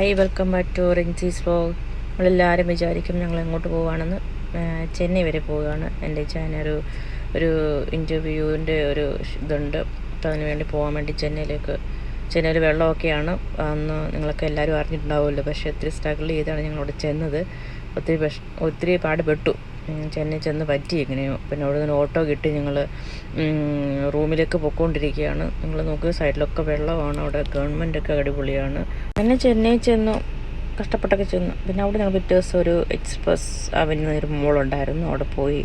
Hi, welcome back to റിൻസീസ് vlog. നമ്മളെല്ലാവരും വിചാരിക്കും ഞങ്ങൾ എങ്ങോട്ട് പോവുകയാണെന്ന്. ചെന്നൈ വരെ പോവുകയാണ്. എൻ്റെ ഒരു ഇൻ്റർവ്യൂവിൻ്റെ ഒരു ഇതുണ്ട്. അപ്പോൾ അതിന് വേണ്ടി പോകാൻ വേണ്ടി ചെന്നൈയിൽ വെള്ളമൊക്കെയാണ്. അന്ന് നിങ്ങളൊക്കെ എല്ലാവരും അറിഞ്ഞിട്ടുണ്ടാവുമല്ലോ. പക്ഷേ ഒത്തിരി സ്ട്രഗിൾ ചെയ്താണ് ഞങ്ങളവിടെ ചെന്നത്. ഒത്തിരി പാടുപെട്ടു. ചെന്നൈ ചെന്ന് പറ്റി എങ്ങനെയോ. പിന്നെ അവിടെ നിന്ന് ഓട്ടോ കിട്ടി ഞങ്ങൾ റൂമിലേക്ക് പൊയ്ക്കൊണ്ടിരിക്കുകയാണ്. നിങ്ങൾ നോക്കുക, സൈഡിലൊക്കെ വെള്ളമാണ്. അവിടെ ഗവൺമെൻറ്റൊക്കെ അടിപൊളിയാണ്. പിന്നെ ചെന്നൈ ചെന്നു, കഷ്ടപ്പെട്ടൊക്കെ ചെന്നു. പിന്നെ അവിടെ ഞങ്ങൾ പിറ്റേ ദിവസം ഒരു എക്സ്പ്രസ് അവന്യൂ ഒരു മോളുണ്ടായിരുന്നു. അവിടെ പോയി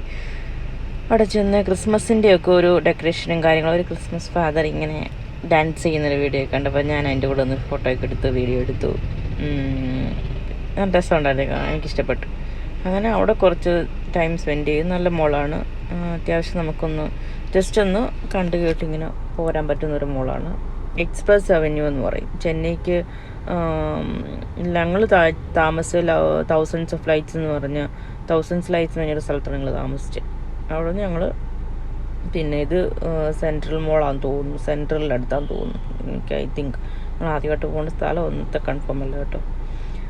അവിടെ ചെന്ന് ക്രിസ്മസിൻ്റെയൊക്കെ ഒരു ഡെക്കറേഷനും കാര്യങ്ങളും, ഒരു ക്രിസ്മസ് ഫാദർ ഇങ്ങനെ ഡാൻസ് ചെയ്യുന്നൊരു വീഡിയോ ഒക്കെ കണ്ടപ്പോൾ ഞാൻ അതിൻ്റെ കൂടെ ഒന്ന് ഫോട്ടോ ഒക്കെ എടുത്ത് വീഡിയോ എടുത്തു. നല്ല രസമുണ്ടായിരുന്നു, എനിക്കിഷ്ടപ്പെട്ടു. അങ്ങനെ അവിടെ കുറച്ച് ടൈം സ്പെൻഡ് ചെയ്യും. നല്ല മോളാണ്. അത്യാവശ്യം നമുക്കൊന്ന് ജസ്റ്റ് ഒന്ന് കണ്ടു കേട്ടിങ്ങനെ പോരാൻ പറ്റുന്നൊരു മോളാണ്. എക്സ്പ്രസ് അവന്യൂ എന്ന് പറയും. ചെന്നൈക്ക് ഞങ്ങൾ താമസിച്ച തൗസൻഡ്സ് ഓഫ് ലൈറ്റ്സ് എന്ന് പറഞ്ഞൊരു സ്ഥലത്താണ് ഞങ്ങൾ താമസിച്ചത്. അവിടെ നിന്ന് ഞങ്ങൾ പിന്നെ ഇത് സെൻട്രൽ മോളാണെന്ന് തോന്നുന്നു, സെൻട്രലിൻ്റെ അടുത്താണെന്ന് തോന്നുന്നു. എനിക്ക് ഐ തിങ്ക് ഞങ്ങൾ ആദ്യമായിട്ട് പോകുന്ന സ്ഥലം ഒന്നത്തെ കൺഫേം അല്ല കേട്ടോ.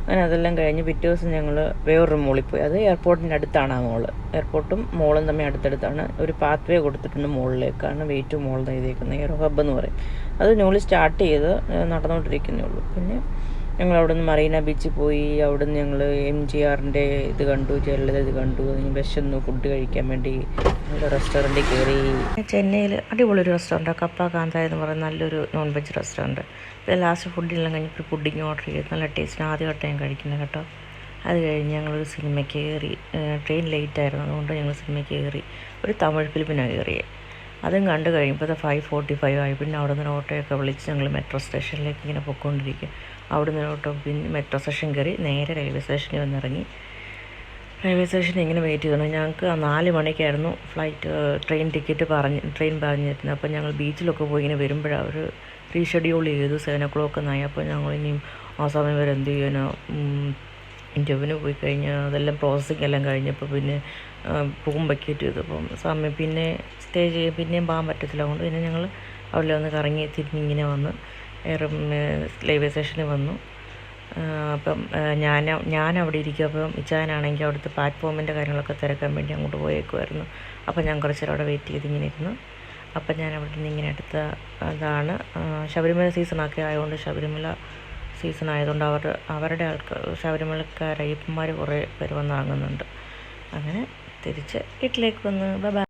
അങ്ങനെ അതെല്ലാം കഴിഞ്ഞ് പിറ്റേ ദിവസം ഞങ്ങൾ വേറൊരു മോളിൽ പോയി. അത് എയർപോർട്ടിൻ്റെ അടുത്താണ് ആ മോള്. എയർപോർട്ടും മോളും തമ്മിൽ അടുത്തടുത്താണ്. ഒരു പാത്ത് വേ കൊടുത്തിട്ടുണ്ട് മുകളിലേക്കാണ്. വെയിറ്റ് മോൾ ചെയ്തേക്കുന്നത്. എയർ ഹബ്ബ് എന്ന് പറയും. അത് ന്യൂലി സ്റ്റാർട്ട് ചെയ്ത് നടന്നുകൊണ്ടിരിക്കുന്നേ ഉള്ളൂ. പിന്നെ ഞങ്ങൾ അവിടെ നിന്ന് മറീന ബീച്ചിൽ പോയി. അവിടെ നിന്ന് ഞങ്ങൾ MGRൻ്റെ ഇത് കണ്ടു, ജലലളിത ഇത് കണ്ടു. വിശന്നു, ഫുഡ് കഴിക്കാൻ വേണ്ടി ഞങ്ങൾ റെസ്റ്റോറൻറ്റിൽ കയറി. ചെന്നൈയിൽ അടിപൊളി ഒരു റെസ്റ്റോറൻറ്റ്, കപ്പ കാന്ത എന്ന് പറയുന്ന നല്ലൊരു നോൺ വെജ് റെസ്റ്റോറൻറ്റ്. ഇത് ലാസ്റ്റ് ഫുഡെല്ലാം കഴിഞ്ഞപ്പോൾ പുഡിങ് ഓർഡർ ചെയ്ത് നല്ല ടേസ്റ്റിന് ആദ്യമായിട്ട് ഞാൻ കഴിക്കുന്നത് കേട്ടോ. അത് കഴിഞ്ഞ് ഞങ്ങളൊരു സിനിമയ്ക്ക് കയറി. ട്രെയിൻ ലേറ്റ് ആയിരുന്നു, അതുകൊണ്ട് ഞങ്ങൾ സിനിമയ്ക്ക് കയറി. ഒരു തമിഴ് ഫിലിമിനാണ് കയറിയത്. അതും കണ്ടു കഴിയുമ്പോൾ 5:45 ആയി. പിന്നെ അവിടെ നിന്ന് ഓട്ടോയൊക്കെ വിളിച്ച് ഞങ്ങൾ മെട്രോ സ്റ്റേഷനിലേക്ക് ഇങ്ങനെ പൊയ്ക്കൊണ്ടിരിക്കുക. അവിടെ നിന്ന് ഓട്ടോ പിന്നെ മെട്രോ സ്റ്റേഷൻ കയറി നേരെ റെയിൽവേ സ്റ്റേഷനിൽ വന്നിറങ്ങി. റെയിൽവേ സ്റ്റേഷനിൽ ഇങ്ങനെ വെയിറ്റ് ചെയ്തോണം. ഞങ്ങൾക്ക് 4 മണിക്കായിരുന്നു ട്രെയിൻ പറഞ്ഞിരുന്നത്. അപ്പോൾ ഞങ്ങൾ ബീച്ചിലൊക്കെ പോയി ഇങ്ങനെ വരുമ്പോഴാണ് അവർ റീഷെഡ്യൂൾ ചെയ്തു. 7 o'clock എന്നായി. അപ്പോൾ ഞങ്ങൾ ഇനിയും ആ സമയം വരെ എന്ത് ചെയ്യാനോ, ഇൻ്റർവ്യൂവിന് പോയി കഴിഞ്ഞാൽ അതെല്ലാം പ്രോസസ്സിങ് എല്ലാം കഴിഞ്ഞപ്പോൾ പിന്നെ റൂം വെക്കേറ്റ് ചെയ്തു. അപ്പം സമയം പിന്നെ സ്റ്റേ പിന്നെയും പോകാൻ പറ്റത്തില്ല. അതുകൊണ്ട് പിന്നെ ഞങ്ങൾ അവിടെ ഒന്ന് കറങ്ങി തിരിഞ്ഞിങ്ങനെ വന്ന് റെയിൽവേ സ്റ്റേഷനിൽ വന്നു. അപ്പം ഞാൻ അവിടെ ഇരിക്കും. അപ്പം ഇച്ചാനാണെങ്കിൽ അവിടുത്തെ പ്ലാറ്റ്ഫോമിൻ്റെ കാര്യങ്ങളൊക്കെ തിരക്കാൻ വേണ്ടി അങ്ങോട്ട് പോയേക്കുമായിരുന്നു. അപ്പം ഞാൻ കുറച്ച് നേരം അവിടെ വെയിറ്റ് ചെയ്ത് ഇങ്ങനെ ഇരുന്നു. അപ്പം ഞാൻ അവിടെ നിന്ന് ഇങ്ങനെ എടുത്ത അതാണ് ശബരിമല സീസണൊക്കെ ആയതുകൊണ്ട്, ശബരിമല സീസൺ ആയതുകൊണ്ട് അവരുടെ ശബരിമലക്കാർ അയ്യപ്പന്മാർ കുറേ പേര് വന്ന് വാങ്ങുന്നുണ്ട്. അങ്ങനെ തിരിച്ച് വീട്ടിലേക്ക് വന്ന് ബൈ.